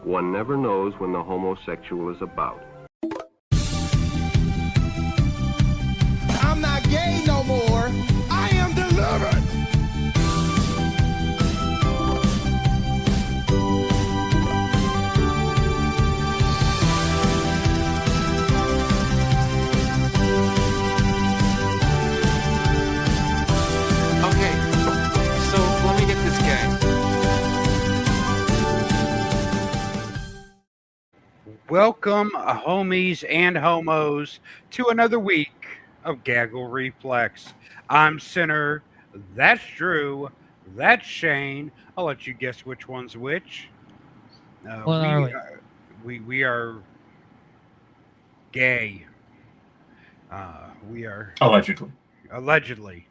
One never knows when the homosexual is about. I'm not gay no more. I am delivered. Okay, so let me get this guy. Welcome, homies and homos, to another week of Gaggle Reflex. I'm Sinner, that's Drew, that's Shane. I'll let you guess which one's which. What are we? We are gay. We are Allegedly. allegedly.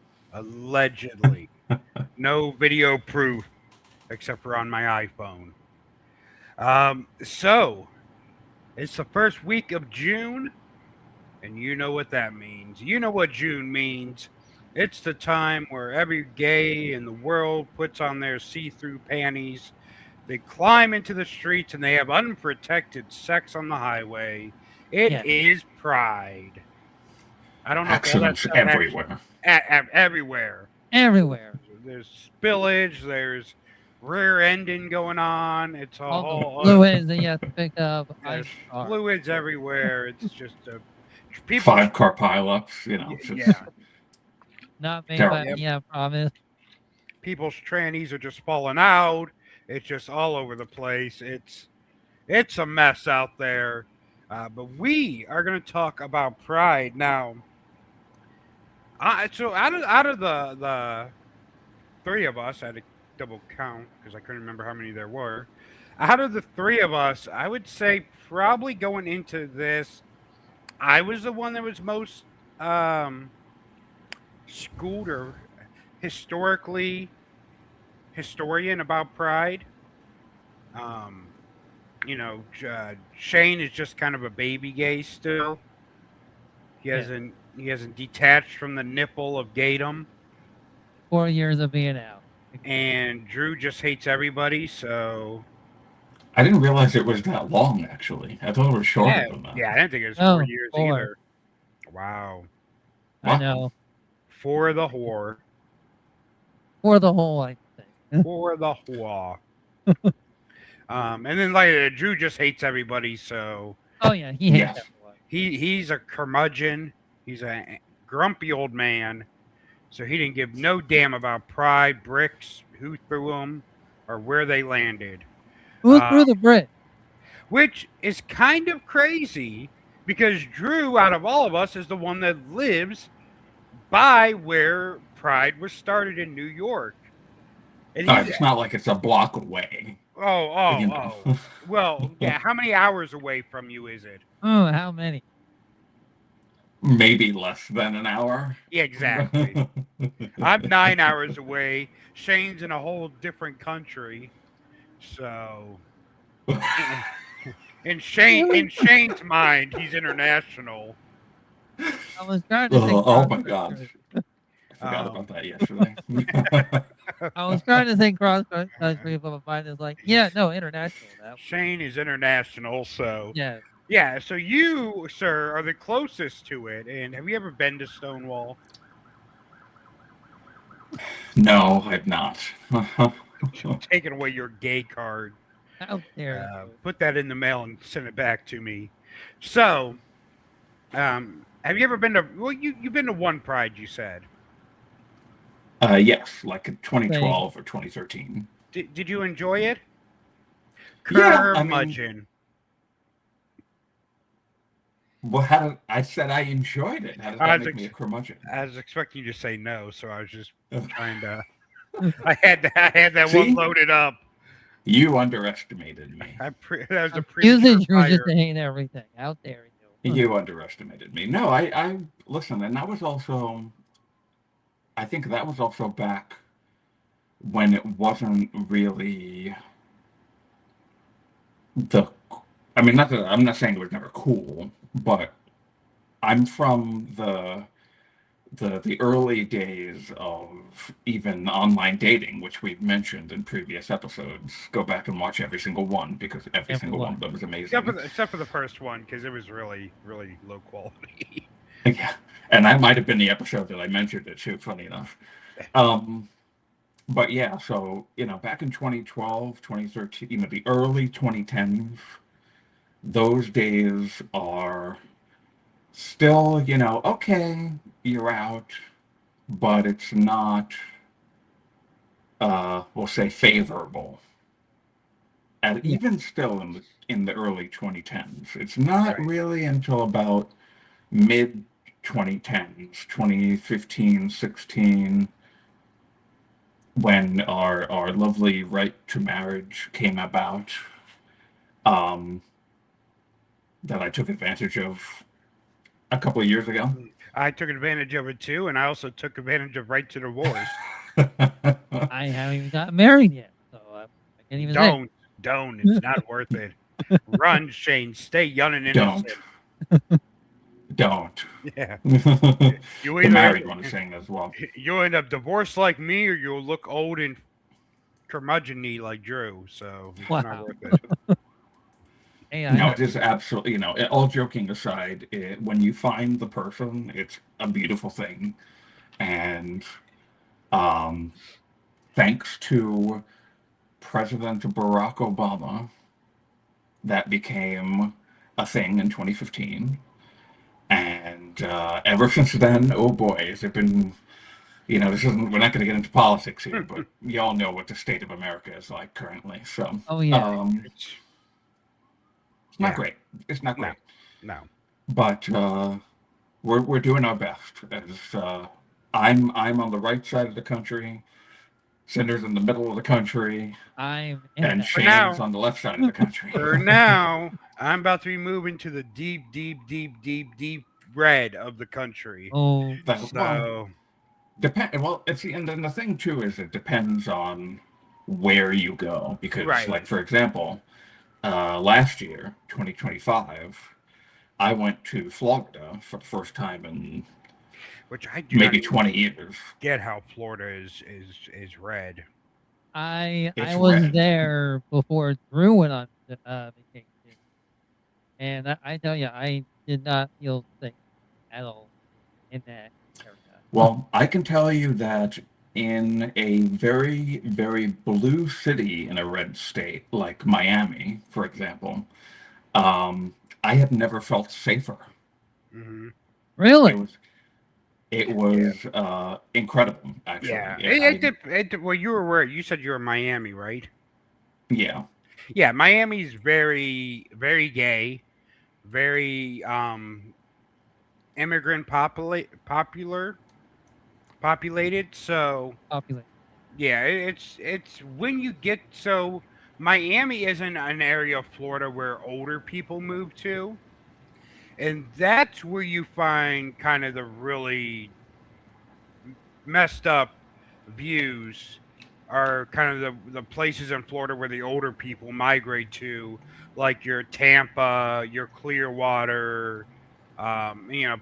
No video proof, except for on my iPhone. So it's the first week of June, and you know what that means. You know what June means. It's the time where every gay in the world puts on their see-through panties. They climb into the streets and they have unprotected sex on the highway. It is Pride. I don't know if all that Accidents stuff everywhere. everywhere. Everywhere. There's spillage. There's rear ending going on. It's a All whole the fluids that you have to pick up. there's I'm fluids everywhere. It's just people. 5-car pileups, you know. Just, Yeah, not made Terrible. by promise. people's trannies are just falling out. It's just all over the place. It's a mess out there. But we are going to talk about Pride now. So out of the three of us, I had to double count because I couldn't remember how many there were. Out of the three of us, I would say probably going into this, I was the one that was most schooled or historian about Pride. Shane is just kind of a baby gay still. He hasn't detached from the nipple of gaydom. 4 years of being out. And Drew just hates everybody, so I didn't realize it was that long, actually. I thought it was shorter than that. yeah, I didn't think it was 4 Oh, years 4. either. Wow. I know. For the whore. For the whole, I think. For the whore. And then Drew just hates everybody, so Oh yeah, he hates Yes. everyone. he's a curmudgeon. He's a grumpy old man. So he didn't give no damn about Pride, bricks, who threw them, or where they landed. Who threw the brick? Which is kind of crazy because Drew, out of all of us, is the one that lives by where Pride was started in New York. And It's not like it's a block away. You know. Oh. Well, yeah, how many hours away from you is it? Oh, how many? Maybe less than an hour. Yeah, exactly. I'm 9 hours away. Shane's in a whole different country. So in Shane's mind, he's international. I was trying to think. Oh my gosh. I forgot about that yesterday. I was trying to think cross country, but my mind is like, yeah, no, international. That Shane is international, so yeah. yeah. So you, sir, are the closest to it. And have you ever been to Stonewall? No, I've not. Taking away your gay card. Out there. Put that in the mail and send it back to me. So, have you ever been to? Well, you've been to one Pride, you said. Yes, like 2012 or 2013. Did you enjoy it? Yeah, I mean- Curmudgeon. Well, I said I enjoyed it. How does that make me a curmudgeon? I was expecting you to say no, so I was just trying to. I had that See? one loaded up. You underestimated me. That was a Using Drew premature just fire. to hate everything out there. You underestimated me. No, I listen, and that was also, I think that was also back when it wasn't really I'm not saying it was never cool, but I'm from the early days of even online dating, which we've mentioned in previous episodes. Go back and watch every single one because every single one of them is amazing. Except for the first one, because it was really, really low quality. Yeah, and that might have been the episode that I mentioned it too. Funny enough. But yeah, so back in 2012, 2013, the early 2010s, those days are still, okay, you're out, but it's not, we'll say, favorable. And Yeah. even still in the early 2010s, it's not Right. really until about mid 2010s, 2015, 16, when our lovely right to marriage came about, um, that I took advantage of a couple of years ago. I took advantage of it too, and I also took advantage of right to divorce. I haven't even gotten married yet, so I can't even say. Don't. It's not worth it. Run, Shane. Stay young and Don't. innocent. Don't. Yeah. The You either married one is saying as well. you'll end up divorced like me, or you'll look old and curmudgeon-y like Drew. So it's not Wow. worth it. Hey, No, I it is absolutely, all joking aside, when you find the person, it's a beautiful thing. And thanks to President Barack Obama, that became a thing in 2015. And ever since then, oh boy, has it been, this isn't, we're not going to get into politics here, but y'all know what the state of America is like currently. So, Oh, yeah. it's not great. It's not great. No. But we're doing our best. As I'm on the right side of the country, Cinder's in the middle of the country, I'm in and that. Shane's on the left side of the country. For now, I'm about to be moving to the deep, deep, deep, deep, deep red of the country. Oh, Well, it's and then the thing too is it depends on where you go because, Right. like for example, last year, 2025, I went to Florida for the first time in Which I do maybe not 20 years. get how Florida is red. I It's was red. there before Drew went on vacation, and I tell you, I did not feel safe at all in that area. Well, I can tell you that in a very, very blue city in a red state, like Miami, for example, I have never felt safer. Hmm. It Really? was it was incredible, actually. Yeah. Well, you were where? You said you were in Miami, right? Yeah. Yeah, Miami's very, very gay, very immigrant populated. So Populate. yeah, it's when you get so Miami isn't an area of Florida where older people move to, and that's where you find kind of the really messed up views are kind of the places in Florida where the older people migrate to, like your Tampa, your Clearwater,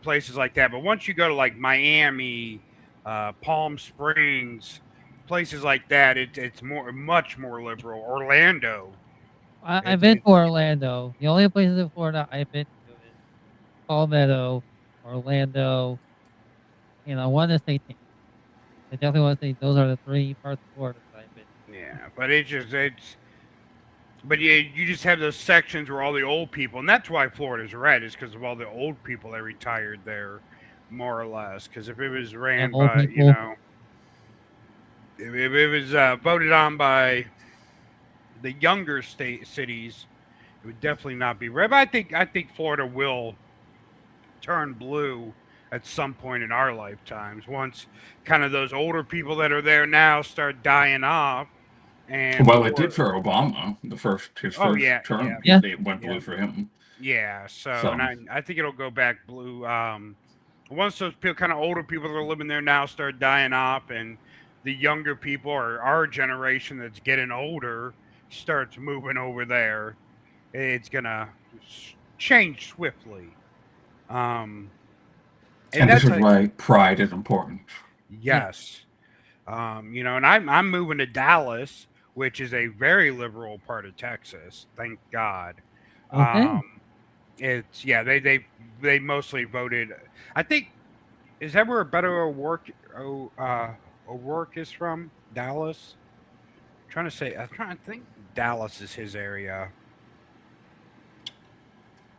places like that. But once you go to like Miami, Palm Springs, places like that, it's much more liberal. Orlando, I've it's been to it's Orlando. The only places in Florida I've been to is Palmetto, Orlando, and I want to say Tampa. I definitely want to say those are the three parts of Florida that I've been. yeah, but but you just have those sections where all the old people, and that's why Florida's red, is because of all the old people that retired there, more or less. Because if it was Damn ran old by, people. if it was voted on by the younger state cities, it would definitely not be red. But I think Florida will turn blue at some point in our lifetimes once kind of those older people that are there now start dying off. And Well, it did for Obama. His oh first yeah, term, Yeah. it went blue for him. yeah. So, So, and I think it'll go back blue. Once those people, kind of older people that are living there now start dying off, and the younger people or our generation that's getting older starts moving over there, it's gonna change swiftly. Um, And this is why pride is important. Yes. And I'm moving to Dallas, which is a very liberal part of Texas. Thank God. Okay. It's they mostly voted. I think is that where Beto O'Rourke is from? Dallas. I'm trying to think. Dallas is his area.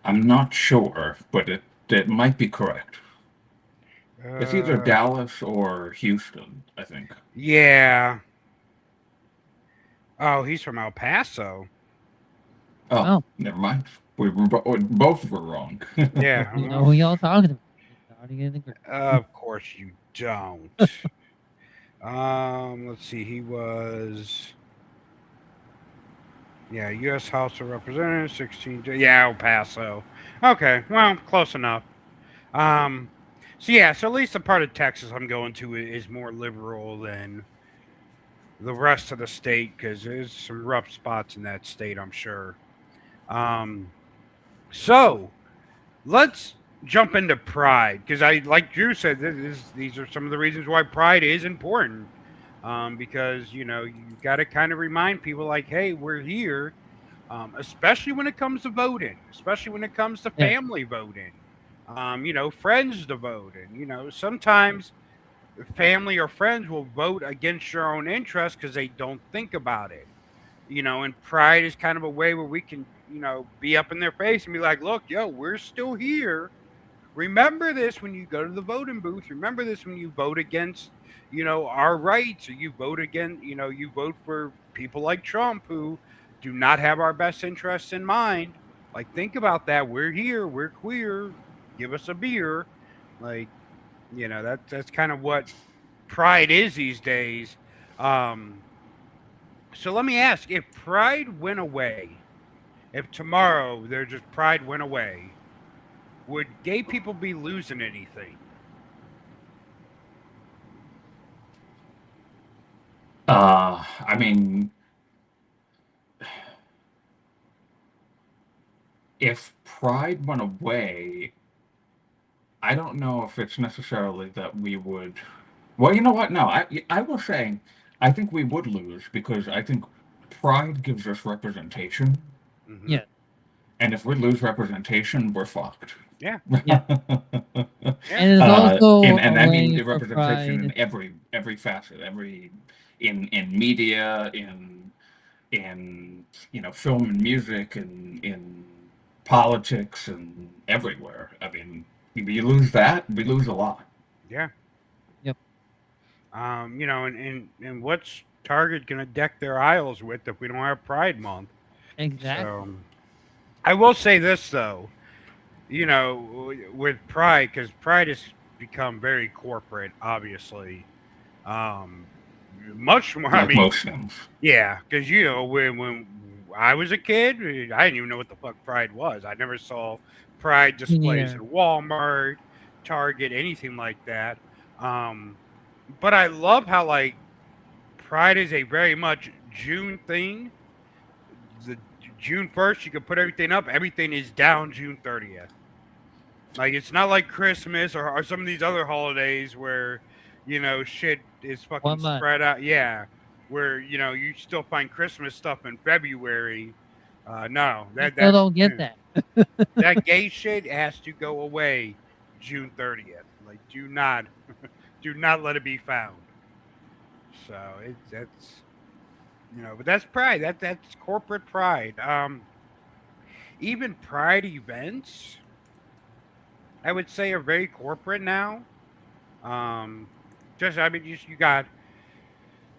I'm not sure, but it might be correct. It's either Uh, Dallas or Houston, I think. yeah. Oh, he's from El Paso. Oh, Wow. never mind. Both were wrong. Yeah. You know who y'all talking about? Starting in the group. Of course you don't. Let's see. He was, U.S. House of Representatives, 16. Yeah, El Paso. Okay, well, close enough. Um, so at least the part of Texas I'm going to is more liberal than the rest of the state because there's some rough spots in that state, I'm sure. Um, so let's jump into pride because like Drew said, these are some of the reasons why pride is important. Because you got to kind of remind people like, hey, we're here, especially when it comes to voting, especially when it comes to Yeah. family voting, friends to vote, and sometimes family or friends will vote against your own interest because they don't think about it. And pride is kind of a way where we can, be up in their face and be like, look, yo, we're still here. Remember this when you go to the voting booth. Remember this when you vote against, our rights, or you vote against, you vote for people like Trump who do not have our best interests in mind. Like, think about that. We're here. We're queer. Give us a beer. Like, that's kind of what pride is these days. Um, so let me ask: if pride went away, if tomorrow there just pride went away, would gay people be losing anything? I mean, if pride went away, I don't know if it's necessarily that we would. Well, you know what? No, I will say I think we would lose because I think pride gives us representation, Mm-hmm. Yeah. and if we lose representation, we're fucked. Yeah. Yeah. Yeah. And it's also And a I mean way the for representation in pride. every facet, in media, in film and music, and in politics, and everywhere. I mean, if you lose that, we lose a lot. Yeah. Yep. And what's Target gonna deck their aisles with if we don't have Pride Month? Exactly. So I will say this though, with Pride, because Pride has become very corporate, obviously. Um, much more. I Like mean, most things. yeah, because when I was a kid, I didn't even know what the fuck Pride was. I never saw Pride Me displays neither. at Walmart, Target, anything like that. Um, but I love how like Pride is a very much June thing. The June 1st, you can put everything up. Everything is down June 30th. Like it's not like Christmas or some of these other holidays where shit is fucking 1 month. spread out. Yeah, where you still find Christmas stuff in February. No, I still don't get that. that gay shit has to go away June 30th. Like do not let it be found. So that's but that's pride. That's corporate pride. Even pride events, I would say, are very corporate now. Um, you got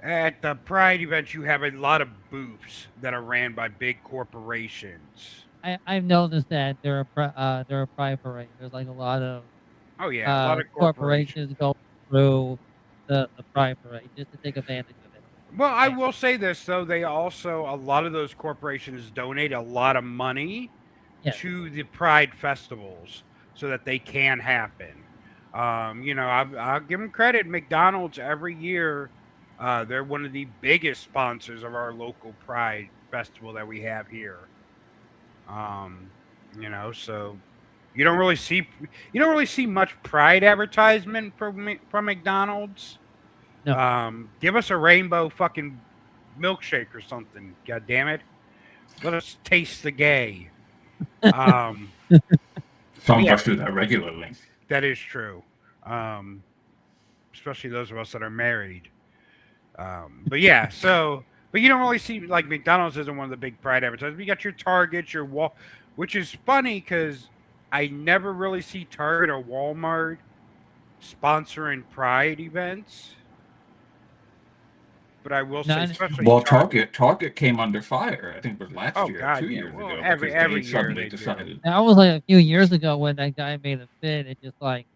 at the pride events, you have a lot of booths that are ran by big corporations. I've noticed that there are pride parades. There's like a lot of Oh yeah, a lot of corporations. corporations go through the pride parade just to take advantage of it. Well, I Yeah. will say this though, they also a lot of those corporations donate a lot of money Yeah. to the pride festivals so that they can happen. I'll give them credit. McDonald's every year, they're one of the biggest sponsors of our local pride festival that we have here. Um, so You don't really see much Pride advertisement from McDonald's. No. Give us a rainbow fucking milkshake or something. God damn it. Let us taste the gay. Um, Some of yeah, us do that regularly. that is true. Especially those of us that are married. But yeah, but you don't really see like McDonald's isn't one of the big Pride advertisers. You got your Target, your Wal, which is funny because I never really see Target or Walmart sponsoring Pride events. But I will say, Not especially Well, Target. Target came under fire. I think it was last Oh year, or God, 2 yeah. years Well, ago, every because they year suddenly they do. decided. that was like a few years ago when that guy made a fit and just like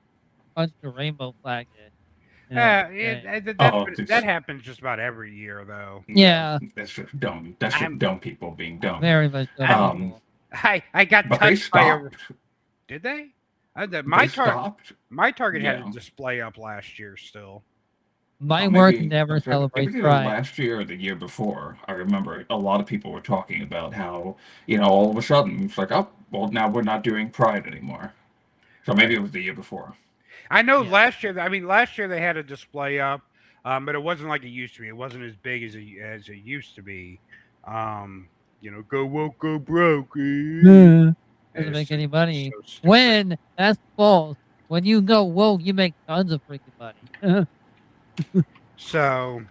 punched a rainbow flag in. That happens just about every year, though. Yeah, Yeah, that's just dumb. That's just I'm dumb people being dumb. very much dumb Um, people. I got but they touched by a. stopped. Did they? They stopped. My Target had a Yeah. display up last year still. My Oh, work maybe never maybe celebrates either Pride. last year or the year before. I remember a lot of people were talking about how, all of a sudden it's like, oh, well, now we're not doing Pride anymore. So maybe it Right. was the year before. I know Yeah. last year they had a display up, but it wasn't like it used to be. It wasn't as big as it used to be. Go woke, go broke. Doesn't It's make so, any money. so stupid. When that's false. When you go woke, you make tons of freaking money. So,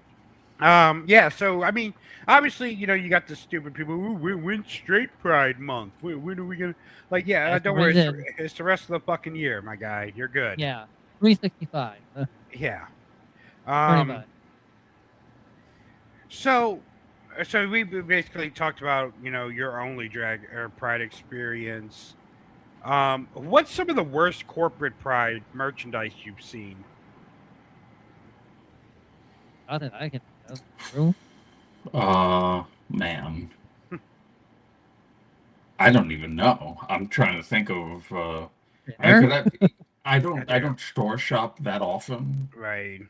yeah. So I mean, obviously, you got the stupid people. Ooh, when's Straight Pride Month? When are we gonna? Like, yeah, That's the don't worry. reason. It's the rest of the fucking year, my guy. You're good. Yeah, 365. Yeah. Pretty Um. much. So, so we basically talked about your only drag or Pride experience. What's some of the worst corporate Pride merchandise you've seen? Not that I can. That's true. Man, I don't even know. I'm trying to think of. I There? could. I don't. I Yeah, don't store shop that often, right.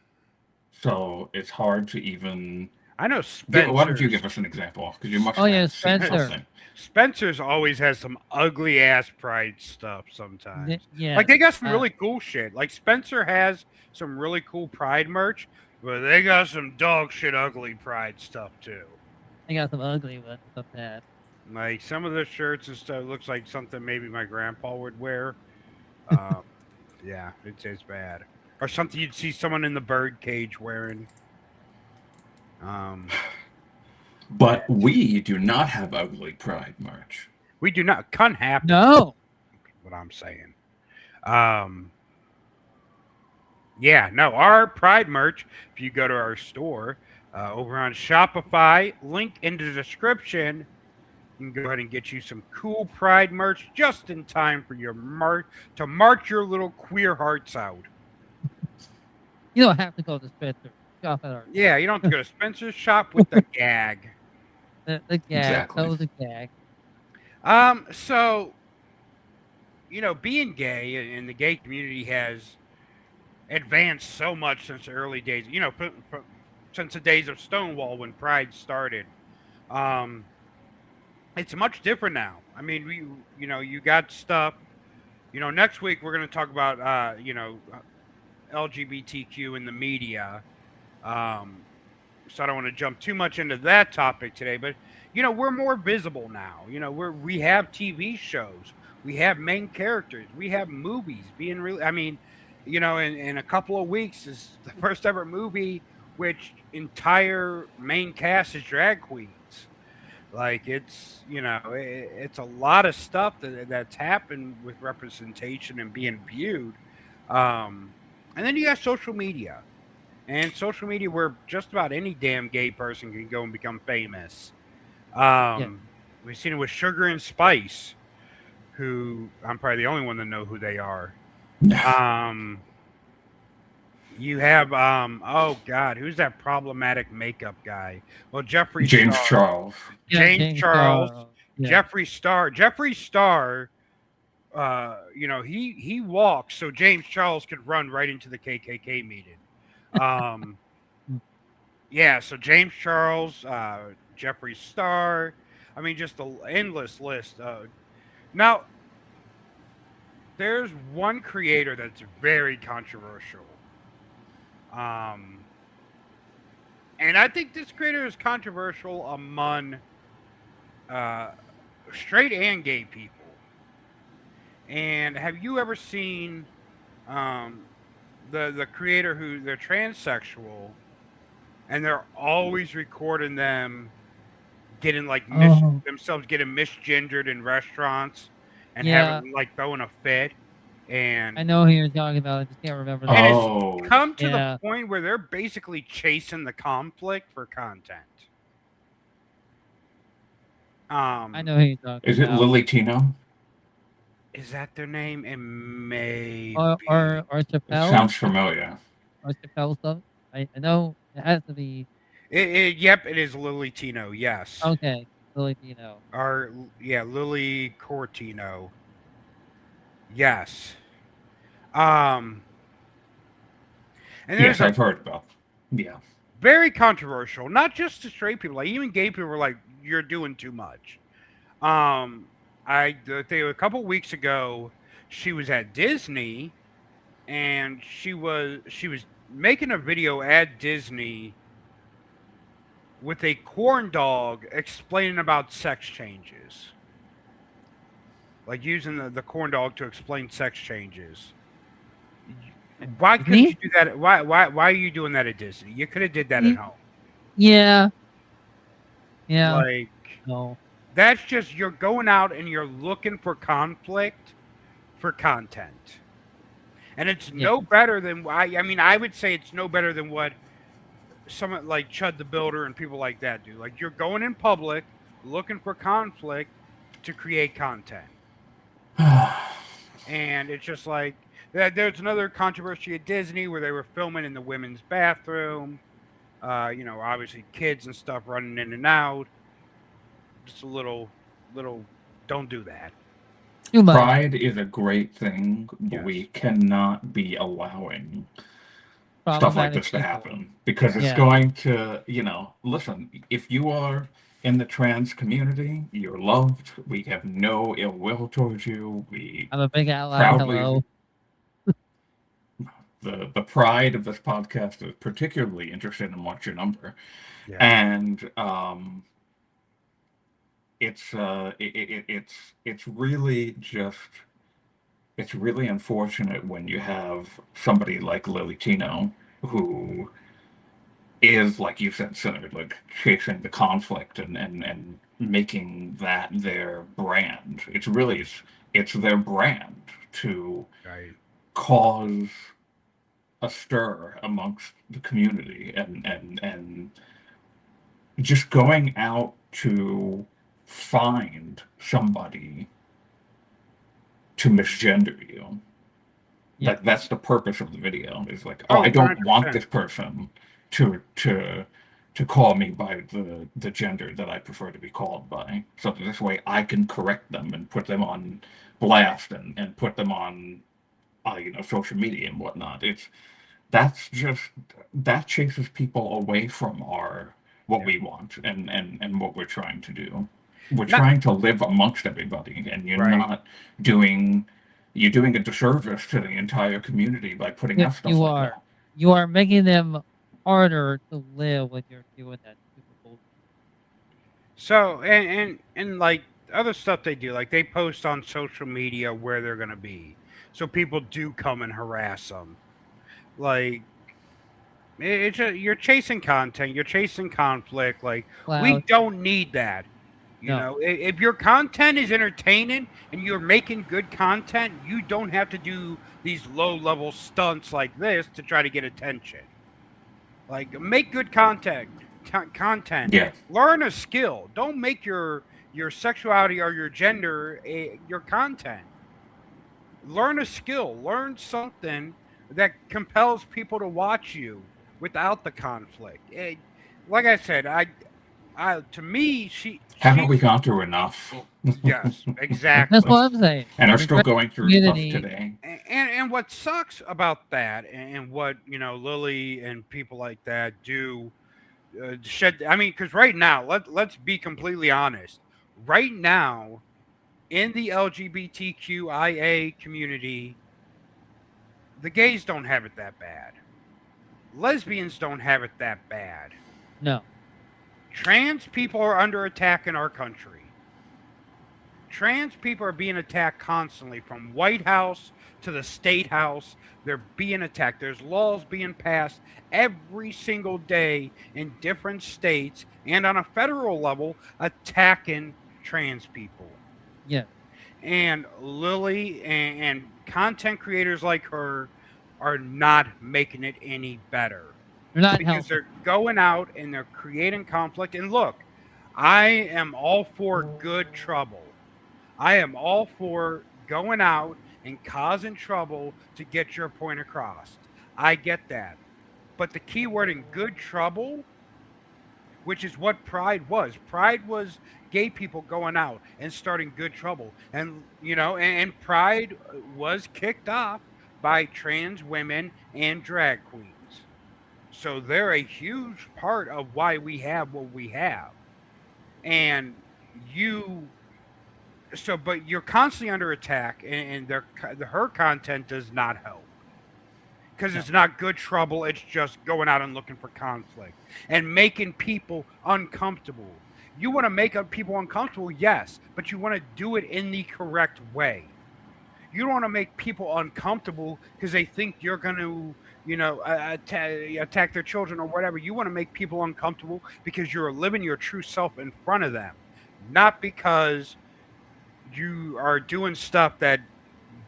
so it's hard to even. I know Why don't you Spencer's. give us an example? Because you must Oh yeah, have seen Spencer. something. Spencer's always has some ugly ass Pride stuff sometimes. Yeah. Like they got some really cool shit. Like Spencer has some really cool Pride merch, but they got some dog shit ugly Pride stuff too. I got some ugly ones of that. Like some of the shirts and stuff looks like something maybe my grandpa would wear. Um, yeah, it's bad. Or something you'd see someone in the bird cage wearing. Um, yeah. But we do not have ugly Pride merch. We do not. Cunt happen. No. What I'm saying. Yeah, no, our Pride merch, if you go to our store over on Shopify, link in the description, you can go ahead and get you some cool Pride merch just in time for your to march your little queer hearts out. You don't have to go to Spencer. Shop at our. Yeah, you don't have to go to Spencer's shop with the gag. The gag. Exactly. That was a gag. So, being gay and the gay community has advanced so much since the early days, since the days of Stonewall when Pride started. It's much different now. I mean, you got stuff. Next week we're going to talk about, LGBTQ in the media. So I don't want to jump too much into that topic today, but we're more visible now. We have TV shows, we have main characters, we have movies being really. I mean, in a couple of weeks is the first ever movie which entire main cast is drag queens. Like it's it's a lot of stuff that's happened with representation and being viewed. And then you got social media. And social media where just about any damn gay person can go and become famous. We've seen it with Sugar and Spice, who I'm probably the only one that know who they are. You have oh God, who's that problematic makeup guy? Well, James Charles. James Charles. Yeah. Jeffree Star. Jeffree Star. He walks so James Charles could run right into the KKK meeting. Yeah, so James Charles, Jeffree Star. I mean, just an endless list. Now, there's one creator that's very controversial. Um, and I think this creator is controversial among uh, straight and gay people. And have you ever seen um, the creator who they're transsexual, and they're always recording them getting like Oh, themselves getting misgendered in restaurants and yeah. having like throwing a fit, and I know who you're talking about. I just can't remember the and name. it's Oh, come to the Yeah, point where they're basically chasing the conflict for content. I know who you're talking is it about. Lily Tino? Is that their name? It may Or be. It Chappelle sounds familiar. or Chappelle stuff. I know it has to be Yep, it is Lily Tino. Yes, okay. Filipino. or yeah, Lily Cortino. Yes. Um, and there's Yes, a I've heard about. Yeah. very controversial. Not just to straight people, like even gay people were like, "You're doing too much." Um, I think a couple weeks ago, she was at Disney, and she was making a video at Disney with a corn dog explaining about sex changes, like using the corn dog to explain sex changes. Why couldn't Disney? you do that? Why are you doing that at Disney? You could have did that at Y- home. Yeah, yeah. Like No. that's just you're going out and you're looking for conflict for content. And it's Yeah. no better than I mean I would say it's no better than what someone like Chud the Builder and people like that do. Like you're going in public looking for conflict to create content. And it's just like there's another controversy at Disney where they were filming in the women's bathroom. Obviously kids and stuff running in and out. Just a little don't do that. Too much. Pride is a great thing, but Yes. we cannot be allowing stuff like Problematic this to people. happen because it's Yeah. going to, listen, if you are in the trans community, you're loved. We have no ill will towards you. We I'm a big ally. proudly, Hello. the pride of this podcast is particularly interested in what's your number. Yeah. And it's really just it's really unfortunate when you have somebody like Lily Tino who is, like you said, centered, like chasing the conflict and making that their brand. It's their brand to Right. cause a stir amongst the community and just going out to find somebody to misgender you. Yeah. Like that's the purpose of the video. Is like, Oh, I don't want 100%. this person to call me by the gender that I prefer to be called by. So that this way I can correct them and put them on blast and put them on social media and whatnot. That chases people away from what we want and what we're trying to do. We're Not trying to live amongst everybody, and right. you're doing a disservice to the entire community by putting out stuff You like are. that. You are making them harder to live when you're doing that. Super cool. So and like other stuff they do, like they post on social media where they're gonna be, so people do come and harass them. Like it's you're chasing content, you're chasing conflict. Like we Cloud. don't need that. No. If your content is entertaining and you're making good content, you don't have to do these low level stunts like this to try to get attention. Like make good content. Yeah, Learn a skill. Don't make your sexuality or your gender your content. Learn a skill. Learn something that compels people to watch you without the conflict. Like I said, I to me haven't we gone through enough? yes, That's exactly. what I'm saying. And are The still trans going through stuff community. today. And what sucks about that, and what Lily and people like that do, shed. I mean, because right now, let's be completely honest. Right now, in the LGBTQIA community, the gays don't have it that bad. Lesbians don't have it that bad. No. Trans people are under attack in our country. Trans people are being attacked constantly from White House to the State House. They're being attacked. There's laws being passed every single day in different states and on a federal level attacking trans people. Yeah. And Lily and content creators like her are not making it any better. They're not Because helping. they're going out and they're creating conflict. And look, I am all for good trouble. I am all for going out and causing trouble to get your point across. I get that. But the key word in good trouble, which is what Pride was gay people going out and starting good trouble. And, and Pride was kicked off by trans women and drag queens. So they're a huge part of why we have what we have. And you but you're constantly under attack, and her content does not help because it's not good trouble. It's just going out and looking for conflict and making people uncomfortable. You want to make people uncomfortable, yes, but you want to do it in the correct way. You don't want to make people uncomfortable because they think you're going to, attack their children or whatever. You want to make people uncomfortable because you're living your true self in front of them, not because you are doing stuff that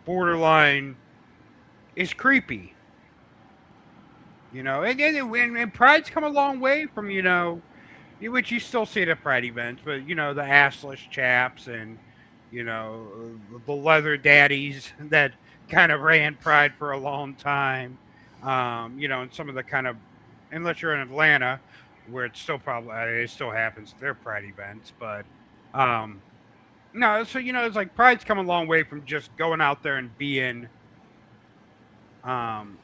borderline is creepy. And Pride's come a long way from, which you still see it at Pride events, but, the assless chaps and, the leather daddies that kind of ran Pride for a long time. And some of the kind of, unless you're in Atlanta, where it's still it still happens, their Pride events, but, no, so it's like Pride's come a long way from just going out there and being uncomfortable.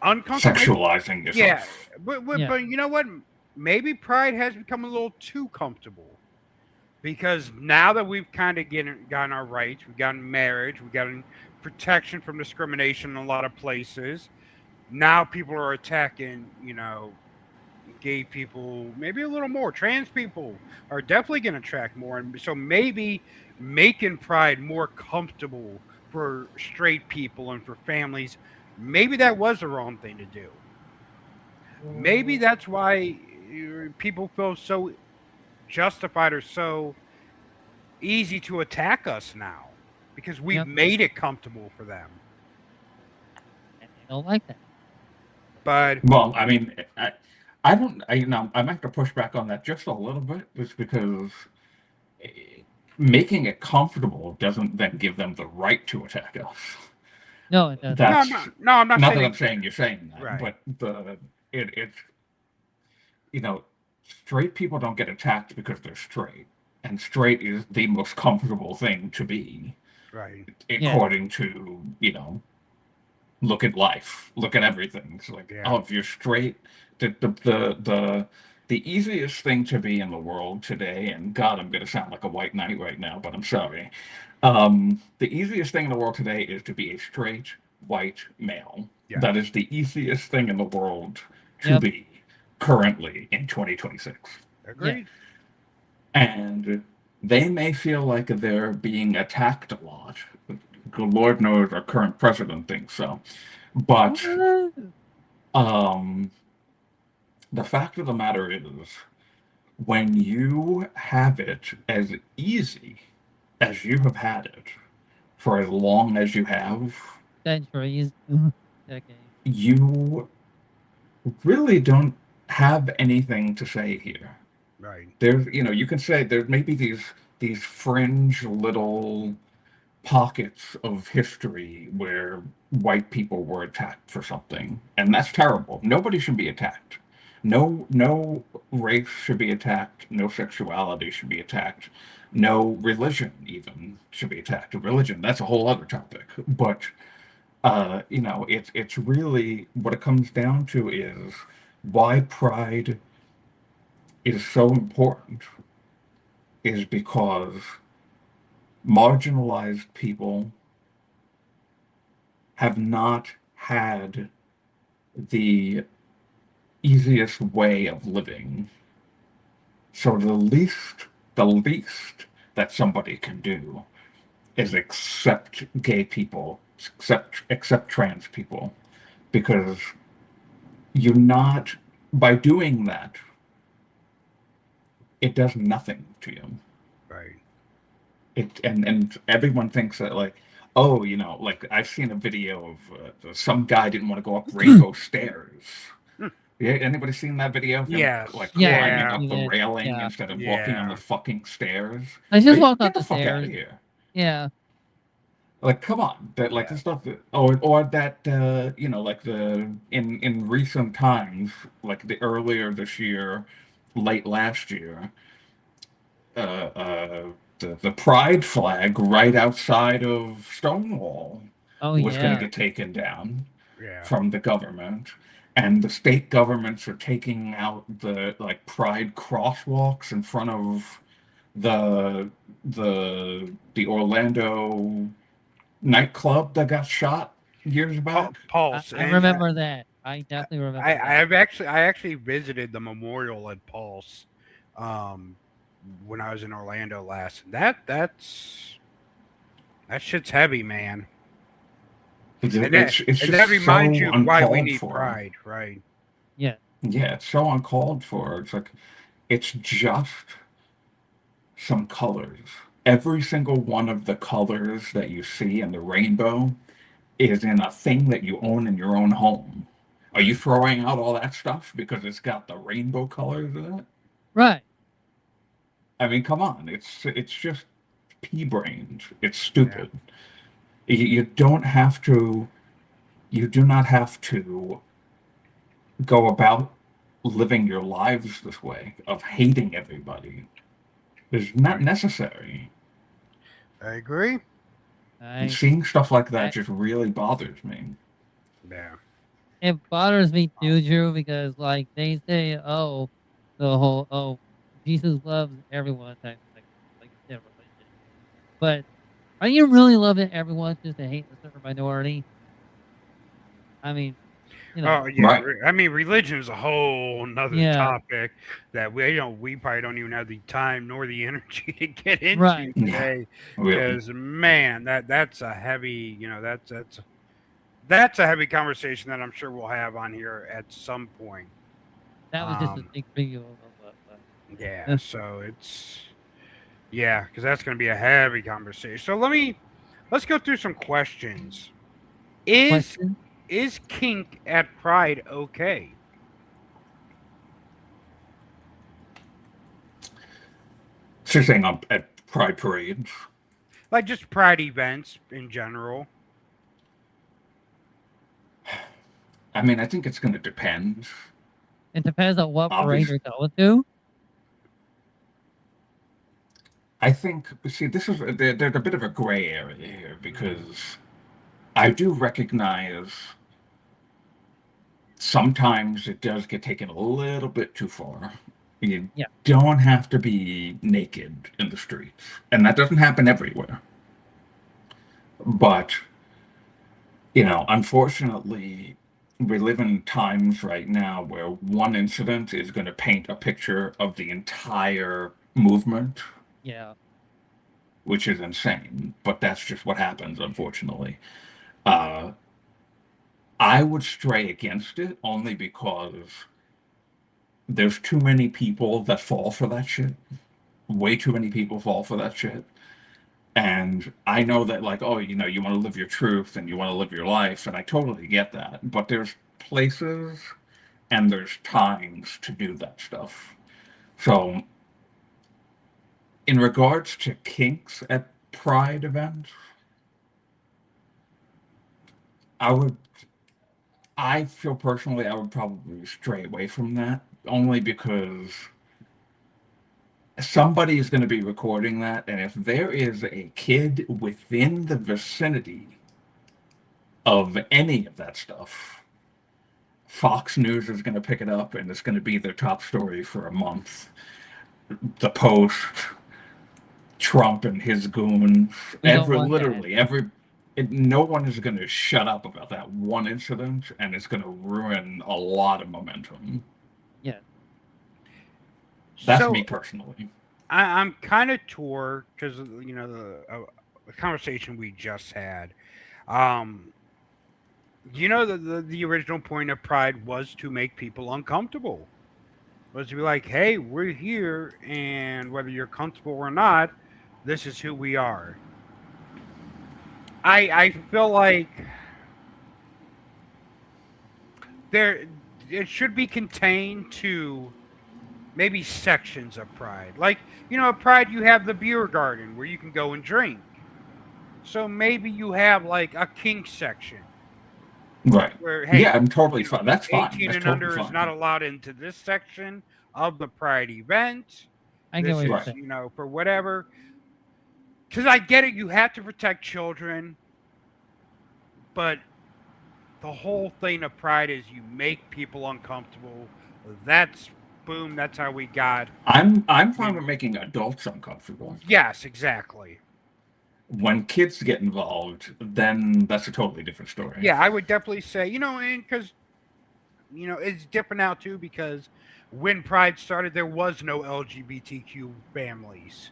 Sexualizing yourself. Yeah, but you know what? Maybe Pride has become a little too comfortable because now that we've kind of gotten our rights, we've gotten marriage, we've gotten protection from discrimination in a lot of places. Now people are attacking, gay people, maybe a little more. Trans people are definitely going to attract more, and so maybe making Pride more comfortable for straight people and for families, maybe that was the wrong thing to do. Maybe that's why people feel so justified or so easy to attack us now, because we've made it comfortable for them. And they don't like that. But well, I mean, I don't. I might have to push back on that just a little bit, just because making it comfortable doesn't then give them the right to attack us. No, it doesn't. That's, no, I'm not not saying that I'm saying you're saying that, right. But it's straight people don't get attacked because they're straight, and straight is the most comfortable thing to be, right? According to look at life, look at everything. It's like, oh, if you're straight, the easiest thing to be in the world today, and God, I'm going to sound like a white knight right now, but I'm sorry. The easiest thing in the world today is to be a straight white male. Yeah. That is the easiest thing in the world to be currently in 2026. Agreed. And they may feel like they're being attacked a lot. Lord knows our current president thinks so. But the fact of the matter is, when you have it as easy as you have had it for as long as you have, centuries, decades, you really don't have anything to say here. Right. There's, you can say there may be these fringe little pockets of history where white people were attacked for something, and that's terrible. Nobody should be attacked. No race should be attacked. No sexuality should be attacked. No religion even should be attacked. Religion, that's a whole other topic. But it's really what it comes down to is why Pride is so important is because marginalized people have not had the easiest way of living. So the least that somebody can do is accept gay people, accept trans people, because you're not, by doing that, it does nothing to you. Right. And everyone thinks that, like, oh, like I've seen a video of some guy didn't want to go up rainbow stairs. Yeah, anybody seen that video of him Yes. like Yeah, climbing Yeah. up the yeah, railing yeah. instead of walking on the Yeah. fucking stairs? I just walked Get up the the fuck out of stairs. here! Yeah. Like, come on, that like Yeah. the stuff that, or that like the in recent times, like the earlier this year, late last year, uh, uh, the pride flag right outside of Stonewall Oh was going to yeah. get taken down Yeah. from the government, and the state governments are taking out the like pride crosswalks in front of the the Orlando nightclub that got shot years back. Pulse. I And remember that. I definitely remember that. I actually visited the memorial at Pulse, um, when I was in Orlando last. That shit's heavy, man. It's And just that reminds so you of why we uncalled need for. pride, right? Yeah. Yeah, it's so uncalled for. It's like it's just some colors. Every single one of the colors that you see in the rainbow is in a thing that you own in your own home. Are you throwing out all that stuff because it's got the rainbow colors in it? Right. I mean, come on. It's just pea-brained. It's Yeah. stupid. You don't have to. You do not have to go about living your lives this way of hating everybody. It's not necessary. I agree. And I, seeing stuff like that I just really bothers me. Yeah. it bothers me too, Drew, because like they say, oh, the whole Jesus loves everyone type thing, like their religion. But are you really loving everyone just to hate a certain minority? I mean, Oh yeah. Right. I mean, religion is a whole nother yeah, topic that we probably don't even have the time nor the energy to get into right. Yeah, today. really. Because man, that's a heavy, that's a heavy conversation that I'm sure we'll have on here at some point. That was just a Um, sneak preview of yeah. So because that's going to be a heavy conversation. So let's go through some questions. Is question. is kink at Pride okay? So you're saying at pride parades? Like just Pride events in general. I mean, I think it's going to depend. It depends on what parade Obviously, you're going to. I think. See, there's a bit of a gray area here because I do recognize sometimes it does get taken a little bit too far. You Yeah. don't have to be naked in the streets, and that doesn't happen everywhere. But unfortunately, we live in times right now where one incident is going to paint a picture of the entire movement, Yeah. which is insane. But that's just what happens, unfortunately. Uh, I would stray against it only because there's too many people that fall for that shit. Way too many people fall for that shit. And I know that, like, oh, you want to live your truth and you want to live your life, and I totally get that. But there's places and there's times to do that stuff. So, in regards to kinks at Pride events, I feel personally I would probably stray away from that only because somebody is going to be recording that, and if there is a kid within the vicinity of any of that stuff, Fox News is going to pick it up and it's going to be their top story for a month. The Post, Trump and his goons, We don't want that. no one is going to shut up about that one incident, and it's going to ruin a lot of momentum. Yeah. That's So me personally. I'm kind of torn because the conversation we just had. Um, the original point of Pride was to make people uncomfortable. Was to be like, hey, we're here, and whether you're comfortable or not, this is who we are. I feel like there it should be contained to maybe sections of Pride. Like, at Pride you have the beer garden where you can go and drink. So maybe you have like a kink section Right. where, Yeah, hey, I'm totally fine. That's fine. 18 That's and totally under is not fine. allowed into this section of the Pride event. I get This what you're Right. is, saying. for whatever. Because I get it, you have to protect children, but the whole thing of Pride is you make people uncomfortable. That's boom. That's how we got. I'm fine with making adults uncomfortable. Yes, exactly. When kids get involved, then that's a totally different story. Yeah, I would definitely say, and because it's different now too because when Pride started, there was no LGBTQ families.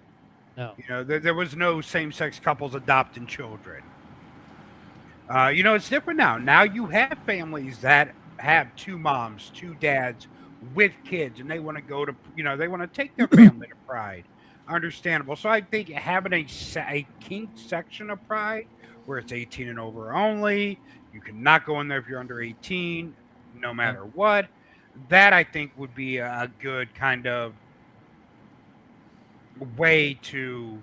No. There was no same-sex couples adopting children. It's different now. Now you have families that have two moms, two dads with kids, and they want to go to, they want to take their family to Pride. Understandable. So I think having a kink section of Pride where it's 18 and over only, you cannot go in there if you're under 18, no matter what. That I think would be a good kind of way to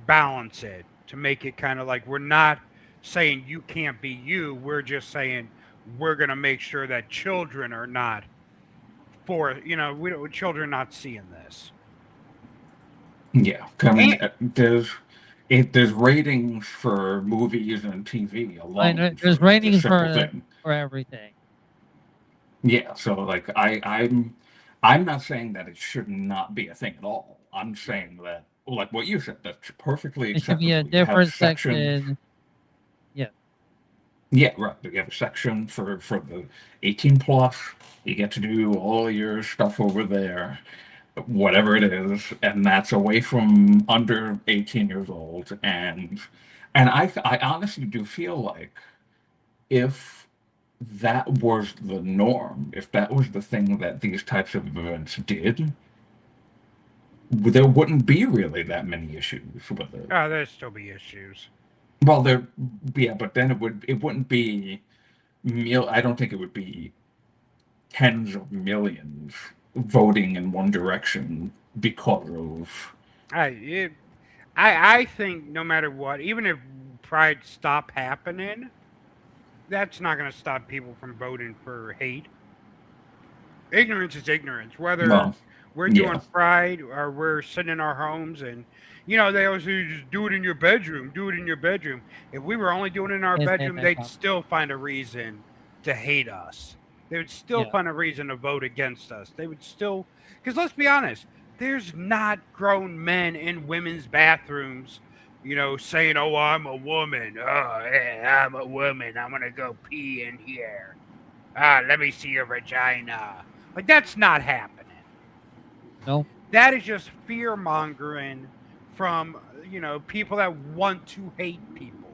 balance it, to make it kind of like we're not saying you can't be you. We're just saying we're going to make sure that children are not children not seeing this. Yeah, I mean, And, there's ratings for movies and TV alone There's for the ratings simple thing. for everything. Yeah, so like I'm not saying that it should not be a thing at all. I'm saying that, like what you said, that's perfectly It should be acceptable. a You have different sections. section. Yeah. Yeah, right. You have a section for the 18 plus. You get to do all your stuff over there, whatever it is, and that's away from under 18 years old. And I honestly do feel like if that was the norm, if that was the thing that these types of events did, there wouldn't be really that many issues with it. there'd still be issues. Well, yeah, but then it wouldn't be I don't think it would be tens of millions voting in one direction because of. I think no matter what, even if Pride stopped happening, that's not going to stop people from voting for hate. Ignorance is ignorance. Whether Well, we're yeah, doing Pride or we're sitting in our homes and, they always say, just do it in your bedroom, do it in your bedroom. If we were only doing it in our bedroom, they'd still find a reason to hate us. They would still find a reason to vote against us. They would still, because let's be honest, there's not grown men in women's bathrooms, saying, oh, I'm a woman. Oh, yeah, I'm a woman. I'm going to go pee in here. Let me see your vagina. Like, that's not happening. No. That is just fear mongering from, people that want to hate people.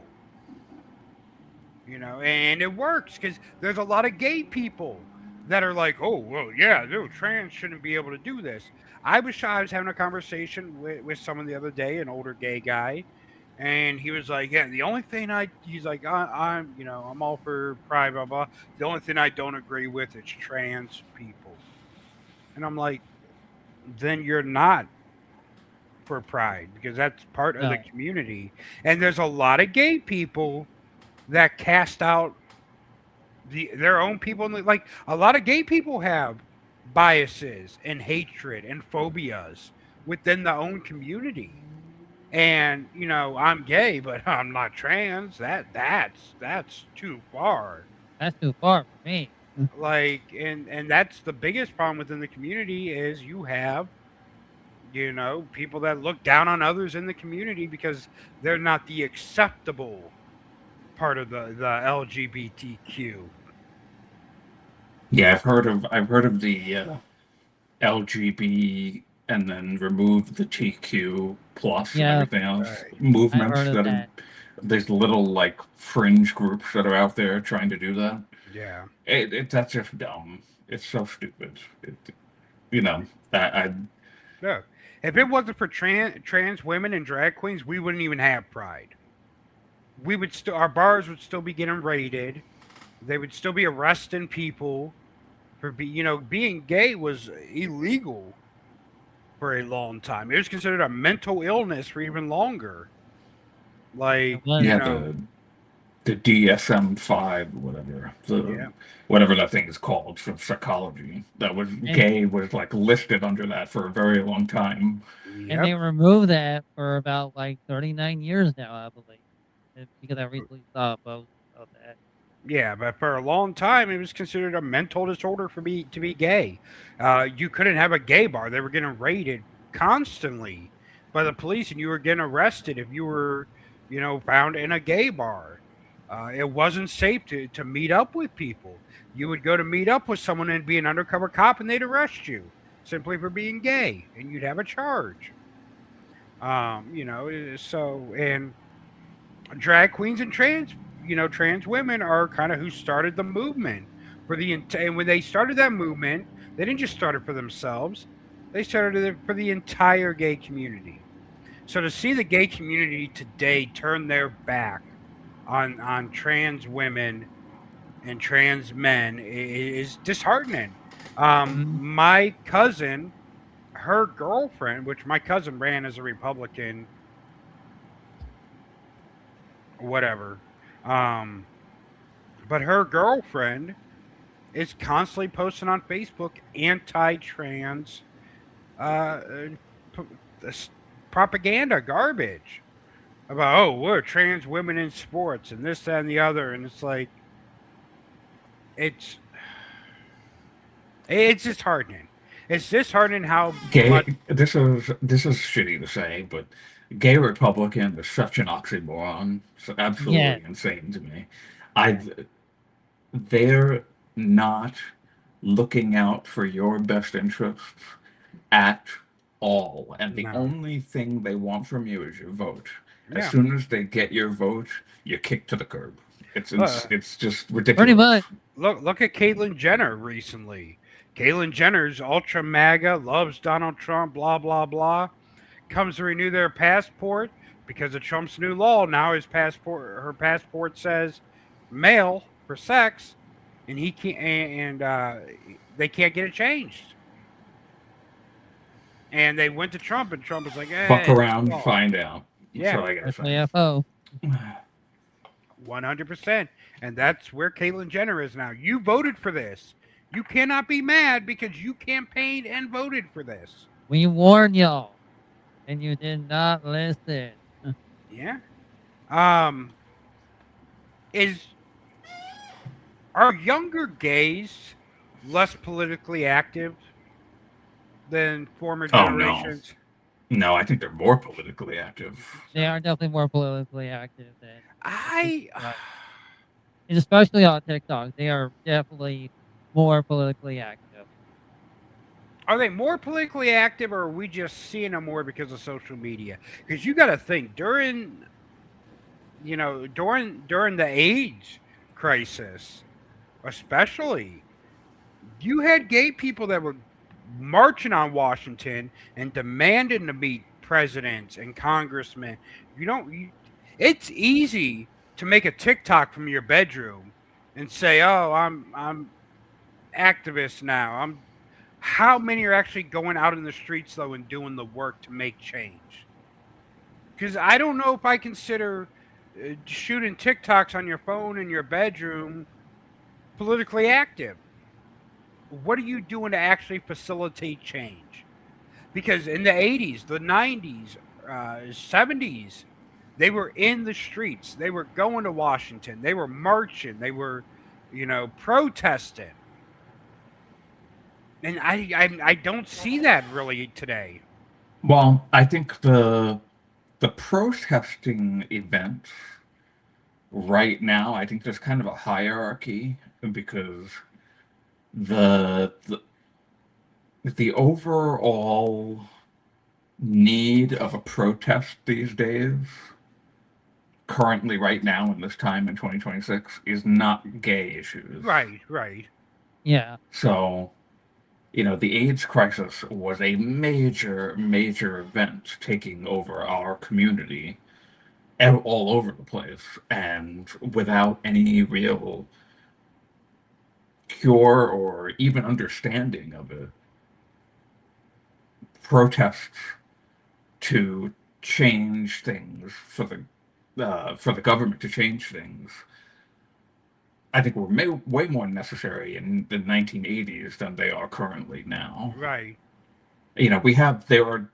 And it works because there's a lot of gay people that are like, oh, well, yeah, no, trans shouldn't be able to do this. I was having a conversation with someone the other day, an older gay guy, and he was like, yeah, the only thing he's like, I'm all for Pride, blah, blah. The only thing I don't agree with is trans people. And I'm like, then you're not for Pride because that's part of the community. And there's a lot of gay people that cast out their own people. Like, a lot of gay people have biases and hatred and phobias within the own community. And I'm gay, but I'm not trans. That's too far. That's too far for me. Like, and that's the biggest problem within the community is you have People that look down on others in the community because they're not the acceptable part of the LGBTQ. Yeah, I've heard of the LGB and then remove the TQ plus and Yeah, everything else Right. I movements heard of that are that. these little like fringe groups that are out there trying to do that. Yeah. That's just dumb. It's so stupid. You know, I No. If it wasn't for trans women and drag queens, we wouldn't even have Pride. We would still our bars would still be getting raided. They would still be arresting people for being gay was illegal for a long time. It was considered a mental illness for even longer. It Like, was. yeah the DSM-5 yeah. whatever that thing is called for psychology that was And gay was like listed under that for a very long time. and Yep. they removed that for about like 39 years now, I believe. Because I recently saw a post about that. Yeah, but for a long time, it was considered a mental disorder for me to be gay. You couldn't have a gay bar; they were getting raided constantly by the police, and you were getting arrested if you were, found in a gay bar. It wasn't safe to meet up with people. You would go to meet up with someone and be an undercover cop, and they'd arrest you simply for being gay, and you'd have a charge. And drag queens and trans women are kind of who started the movement and when they started that movement, they didn't just start it for themselves, they started it for the entire gay community. So to see the gay community today turn their back on trans women and trans men is disheartening. Mhm. My cousin, her girlfriend, which my cousin ran as a Republican, whatever. Um, but her girlfriend is constantly posting on Facebook anti-trans uh, p- propaganda garbage about we're trans women in sports and this that, and the other, and it's like it's it's disheartening. It's disheartening how much. Gay. This is shitty to say, but gay Republican is such an oxymoron. It's Yeah. absolutely insane to me. I they're not looking out for your best interests at all, and the No, only thing they want from you is your vote. As yeah. soon as they get your vote, you're kicked to the curb. Uh, It's just Pretty ridiculous. much. look at Caitlyn Jenner recently. Caitlyn Jenner's ultra MAGA, loves Donald Trump, blah blah blah. Comes to renew their passport because of Trump's new law. Now her passport says male for sex, and he can't, and they can't get it changed. And they went to Trump, and Trump was like, Fuck "Hey, it's his around, law." find out. That's Yeah, all I gotta say. FAFO. 100%. And that's where Caitlyn Jenner is now. You voted for this. You cannot be mad because you campaigned and voted for this. We warned y'all, and you did not listen. Yeah. Um. Is Are younger gays less politically active than former Oh no. generations? No, I think they're more politically active. They are definitely more politically active than, I and especially on TikTok. They are definitely more politically active. Are they more politically active, or are we just seeing them more because of social media? Because you got to think during the AIDS crisis, especially, you had gay people that were marching on Washington and demanding to meet presidents and congressmen. You don't. It's easy to make a TikTok from your bedroom and say, "Oh, I'm activist now." How many are actually going out in the streets though and doing the work to make change? Because I don't know if I consider shooting TikToks on your phone in your bedroom politically active. What are you doing to actually facilitate change? Because in the 80s, the 90s, 70s, they were in the streets. They were going to Washington. They were marching. They were, protesting. And I don't see that really today. Well, I think the protesting events right now, I think there's kind of a hierarchy because the the, the overall need of a protest these days, currently right now in this time in 2026, is not gay issues. Right. Yeah. So, the AIDS crisis was a major, major event taking over our community all over the place, and without any real cure or even understanding of it, protests to change things for the government to change things, I think were way more necessary in the 1980s than they are currently now. Right. There are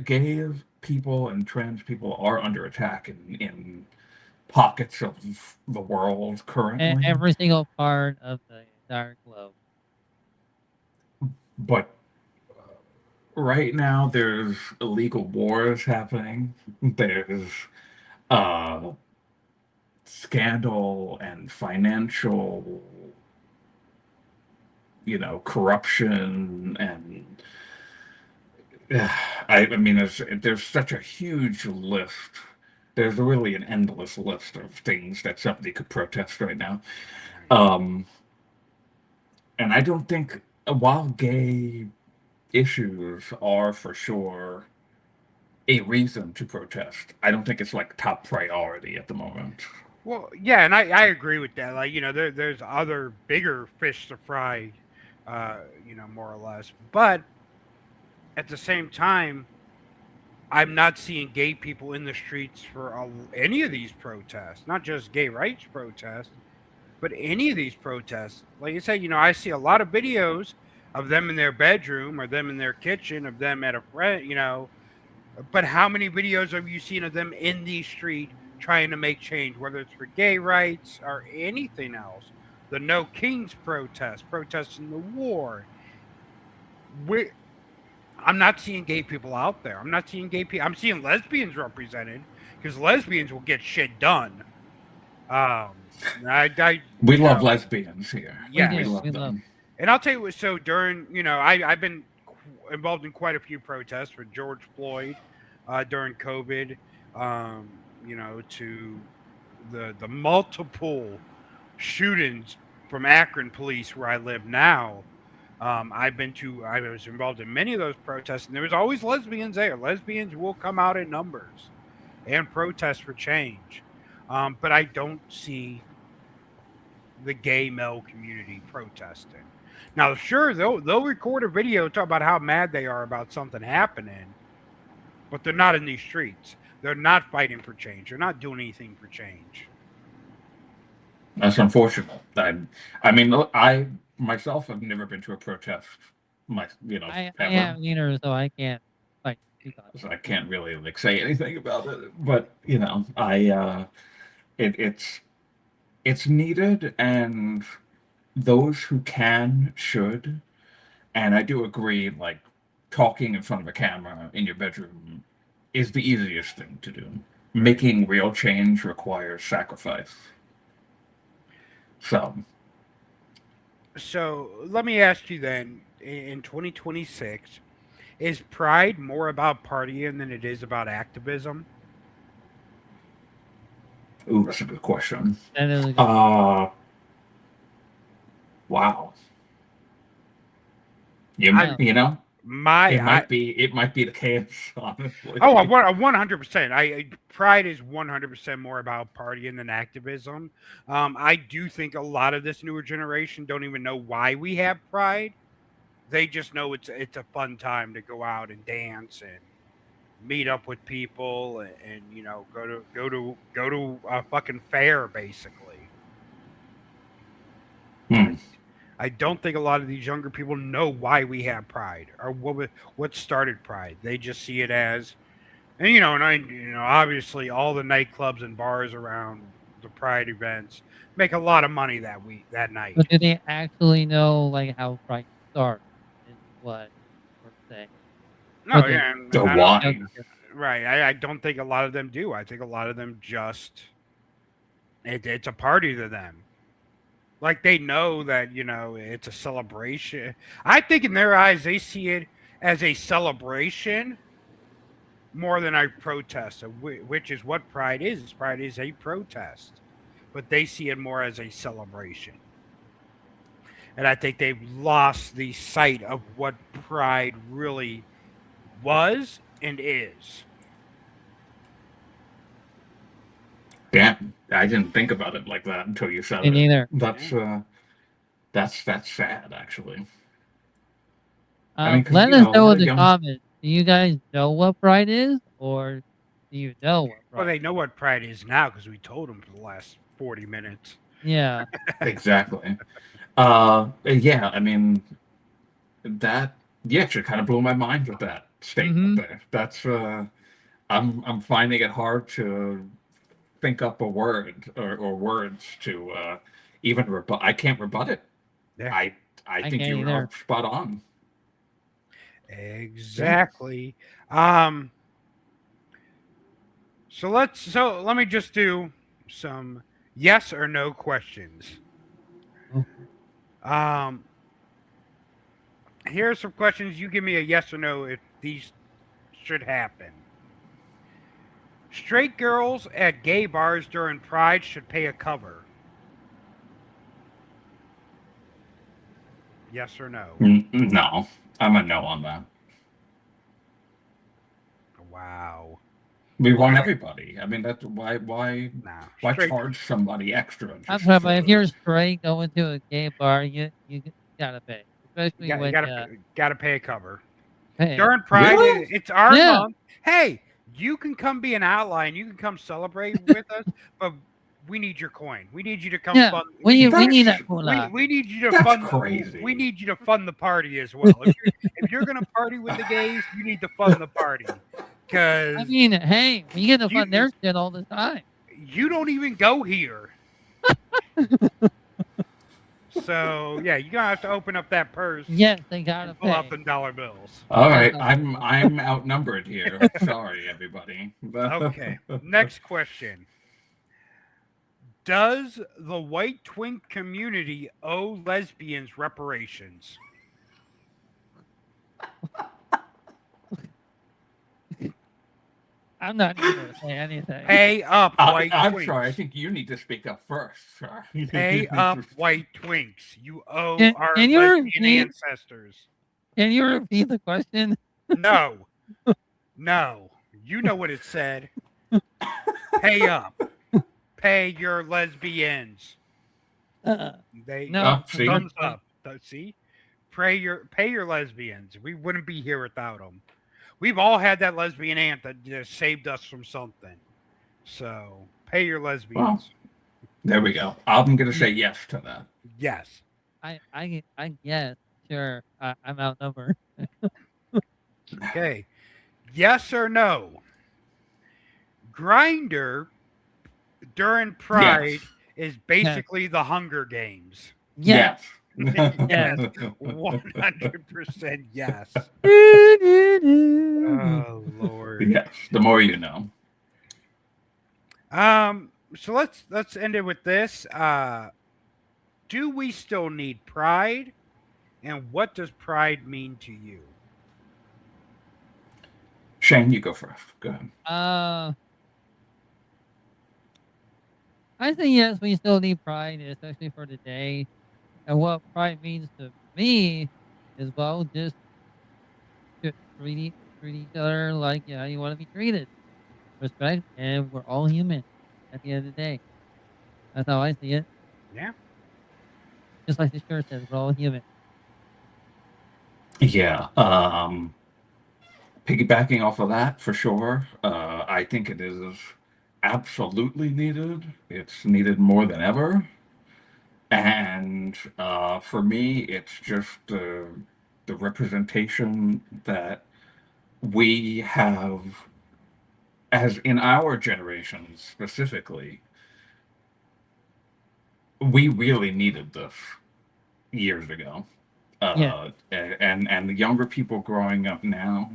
gay people and trans people are under attack in pockets of the world currently, Every single part of the entire globe. but right now there's illegal wars happening. There's uh, scandal and financial, corruption, and I mean, there's such a huge list. There's really an endless list of things that somebody could protest right now. Um, and I don't think, while gay issues are for sure a reason to protest, I don't think it's like top priority at the moment. Well, yeah, and I agree with that. Like, there's other bigger fish to fry, more or less. But at the same time, I'm not seeing gay people in the streets for any of these protests, not just gay rights protests, but any of these protests. Like you said, I see a lot of videos of them in their bedroom or them in their kitchen, of them at a friend, but how many videos have you seen of them in the street trying to make change, whether it's for gay rights or anything else? The No Kings protesting the war. I'm not seeing gay people out there. I'm not seeing gay people. I'm seeing lesbians represented because lesbians will get shit done. Um, We love lesbians here. Yeah, We do. love We them. love. and I'll tell you what. So during, I've been involved in quite a few protests with George Floyd during COVID. To the multiple shootings from Akron police where I live now. I was involved in many of those protests, and there was always lesbians there. Lesbians will come out in numbers and protest for change. But I don't see the gay male community protesting. Now, sure, they'll record a video talk about how mad they are about something happening, but they're not in these streets. They're not fighting for change. They're not doing anything for change. That's unfortunate. I mean, look, I myself have never been to a protest, I ever. haven't either, so I can't speak on it. So I can't really like say anything about it. But it's needed, and those who can should. And I do agree, like, talking in front of a camera in your bedroom is the easiest thing to do. Making real change requires sacrifice. So let me ask you then, in 2026, is Pride more about partying than it is about activism? Ooh, that's a good question. That is a good. Wow. I- You know, My it I, might be the case, honestly. Oh, 100%. Pride is 100% more about partying than activism. I do think a lot of this newer generation don't even know why we have Pride. They just know it's a fun time to go out and dance and meet up with people and go to a fucking fair basically. Hmm. I don't think a lot of these younger people know why we have Pride or what started Pride. They just see it as, obviously all the nightclubs and bars around the Pride events make a lot of money that night. But do they actually know like how Pride started? Is what we're saying. No, Okay. yeah, and So I don't, why? right. I don't think a lot of them do. I think a lot of them just it's a party to them. Like they know that it's a celebration. I think in their eyes they see it as a celebration more than a protest, which is what pride is. Pride is a protest, but they see it more as a celebration. And I think they've lost the sight of what pride really was and is. Damn, I didn't think about it like that until you said Me it. neither. That's sad, actually. I mean, because Let us a know lot in of the young comments. Do you guys know what pride is, or do you know what Well, pride they is? know what pride is now because we told them for the last 40 minutes. Yeah. exactly. Yeah, I mean that. You actually kind of blew my mind with that statement Mm-hmm. there. That's I'm finding it hard to think up a word or words to even rebut. I can't rebut it. Yeah, I I think can't you either. are spot on. exactly. Um, so let me just do some yes or no questions. Oh, Um, here are some questions. You give me a yes or no if these should happen. Straight girls at gay bars during Pride should pay a cover. Yes or no? No, I'm a no on that. Wow. We want Okay. everybody. I mean, that's Nah. why Straight. charge somebody extra I'm just sorry, but if for? you're straight going to a gay bar, you gotta pay, You especially got you when gotta you gotta pay a cover. pay. During Pride, Really? it's our Yeah. month. Hey, you can come be an ally and you can come celebrate with us, but we need your coin. We need you to come Yeah. fund. We That's need that moolah. We need you to that's fund. We crazy. need you to fund the party as well. If you're gonna party with the gays, you need to fund the party, I because mean, hey, we get to fund you their shit all the time. you don't even go here. So yeah, you're gonna have to open up that purse Yes, they gotta and pull out pay. them dollar bills. All Yes, right, I'm outnumbered here. Sorry, everybody. Okay. Next question. Does the white twink community owe lesbians reparations? I'm not even gonna say anything. Pay up, white I'm sorry. I twinks. think you need to speak up first, sir. Pay up, white twinks. You owe Can, our can you lesbian repeat? ancestors. Can you repeat the question? No. No. You know what it said. Pay up. Pay your lesbians. They No. See? thumbs up. See? Pay your lesbians. We wouldn't be here without them. We've all had that lesbian aunt that just saved us from something. So pay your Well, lesbians. there we go. I'm gonna say yes to that. Yes. I guess. Sure. I'm outnumbered. Okay. Yes or no? Grinder during Pride is basically the Hunger Games. Yes. Yes. Yes. 100% yes. Mm. Oh Lord. Yes. The more you know. So let's end it with this. Do we still need pride? And what does pride mean to you? Shane, you go first. Go ahead. I think yes, we still need pride, especially for today. And what pride means to me is, well, just to treat each other like you want to be treated. Respect, and we're all human at the end of the day. That's how I see it. Yeah. Just like the shirt says, we're all human. Yeah. Piggybacking off of that for sure. I think it is absolutely needed. It's needed more than ever. And for me, it's just the representation that we have, as in our generation specifically, we really needed this years ago. Yeah. And the younger people growing up now,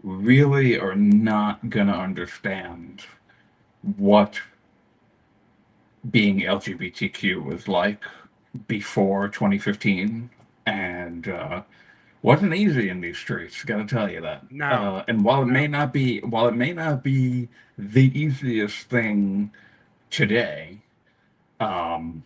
really are not going to understand what being LGBTQ was like before 2015. And wasn't easy in these streets, gotta tell you that. No, And while it no. may not be the easiest thing today, um,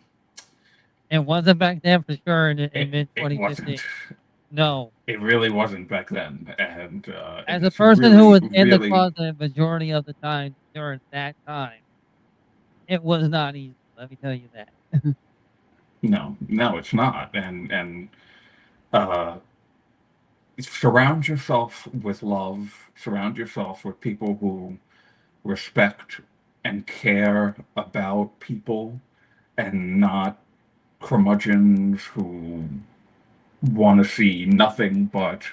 It wasn't back then for sure in it, mid it wasn't. 2015. No. It really wasn't back then, and As a it's person who was in the really, closet majority of the time during that time, it was not easy. Let me tell you that. no, it's not. And uh, surround yourself with love. Surround yourself with people who respect and care about people, and not curmudgeons who want to see nothing but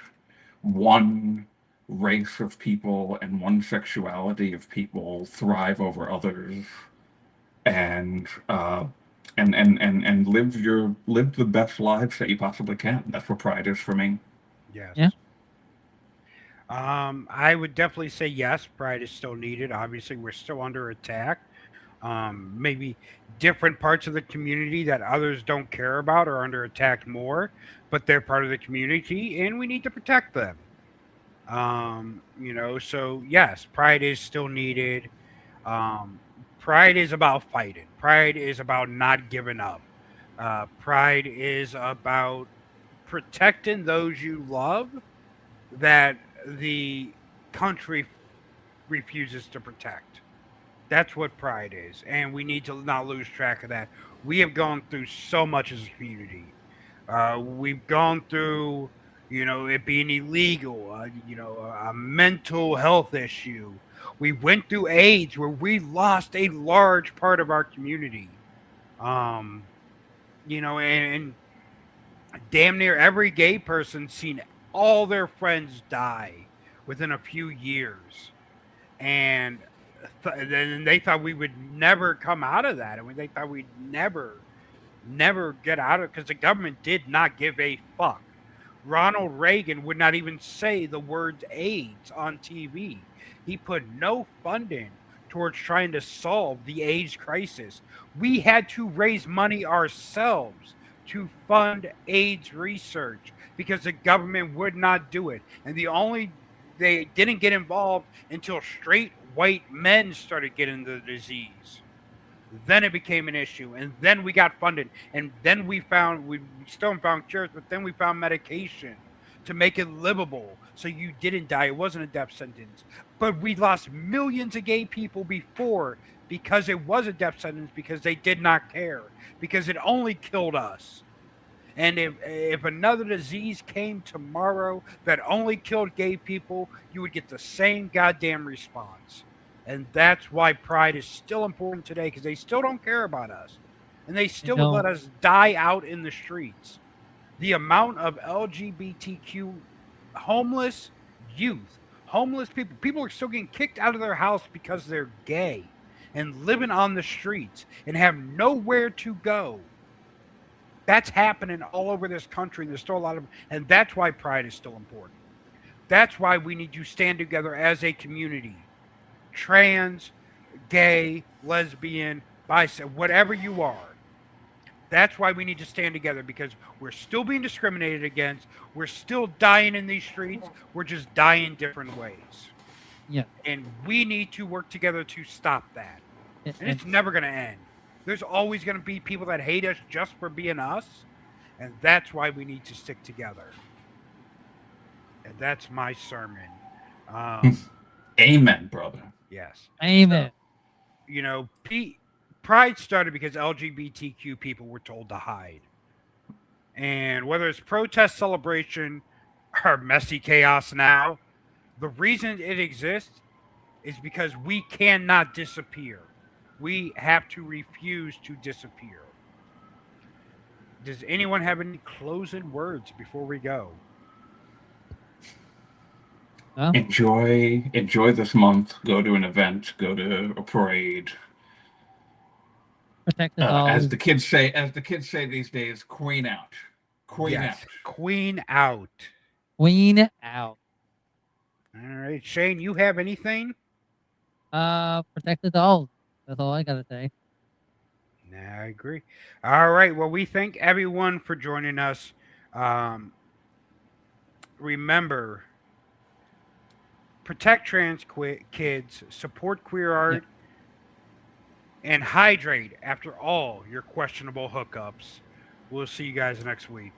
one race of people and one sexuality of people thrive over others, and and live the best lives that you possibly can. That's what pride is for me. Yes. Yeah. I would definitely say yes. Pride is still needed. Obviously, we're still under attack. Maybe different parts of the community that others don't care about are under attack more, but they're part of the community, and we need to protect them. So yes, pride is still needed. Um, Pride is about fighting. Pride is about not giving up. Pride is about protecting those you love that the country refuses to protect. That's what pride is, and we need to not lose track of that. We have gone through so much as a community. We've gone through, it being illegal, a mental health issue. We went through AIDS, where we lost a large part of our community. Um, and damn near every gay person seen all their friends die within a few years, and then they thought we would never come out of that. I mean, they thought we'd never get out of it because the government did not give a fuck. Ronald Reagan would not even say the words AIDS on TV. He put no funding towards trying to solve the AIDS crisis. We had to raise money ourselves to fund AIDS research because the government would not do it. And they didn't get involved until straight white men started getting the disease. Then it became an issue, and then we got funded, and then we still haven't found cures, but then we found medication to make it livable, so you didn't die. It wasn't a death sentence, but we lost millions of gay people before because it was a death sentence because they did not care because it only killed us. And if another disease came tomorrow that only killed gay people, you would get the same goddamn response. And that's why pride is still important today because they still don't care about us. And they still would let us die out in the streets. The amount of LGBTQ homeless youth, homeless people are still getting kicked out of their house because they're gay and living on the streets and have nowhere to go. That's happening all over this country. There's still a lot of, and that's why pride is still important. That's why we need to stand together as a community. Trans, gay, lesbian, bisexual, whatever you are. That's why we need to stand together because we're still being discriminated against. We're still dying in these streets. We're just dying different ways. Yeah. And we need to work together to stop that. And it's never going to end. There's always going to be people that hate us just for being us. And that's why we need to stick together. And that's my sermon. Amen, brother. Yes. Amen. So, pride started because LGBTQ people were told to hide. And whether it's protest, celebration, or messy chaos now, the reason it exists is because we cannot disappear. We have to refuse to disappear. Does anyone have any closing words before we go? No? Enjoy this month. Go to an event. Go to a parade. Protect us all. As the kids say these days, queen out. Queen out. Queen out. Queen out. All right, Shane, you have anything? Protect the dolls. That's all I gotta say. Nah, I agree. All right, well, we thank everyone for joining us. Um, remember, protect kids, support queer art, and hydrate after all your questionable hookups. We'll see you guys next week.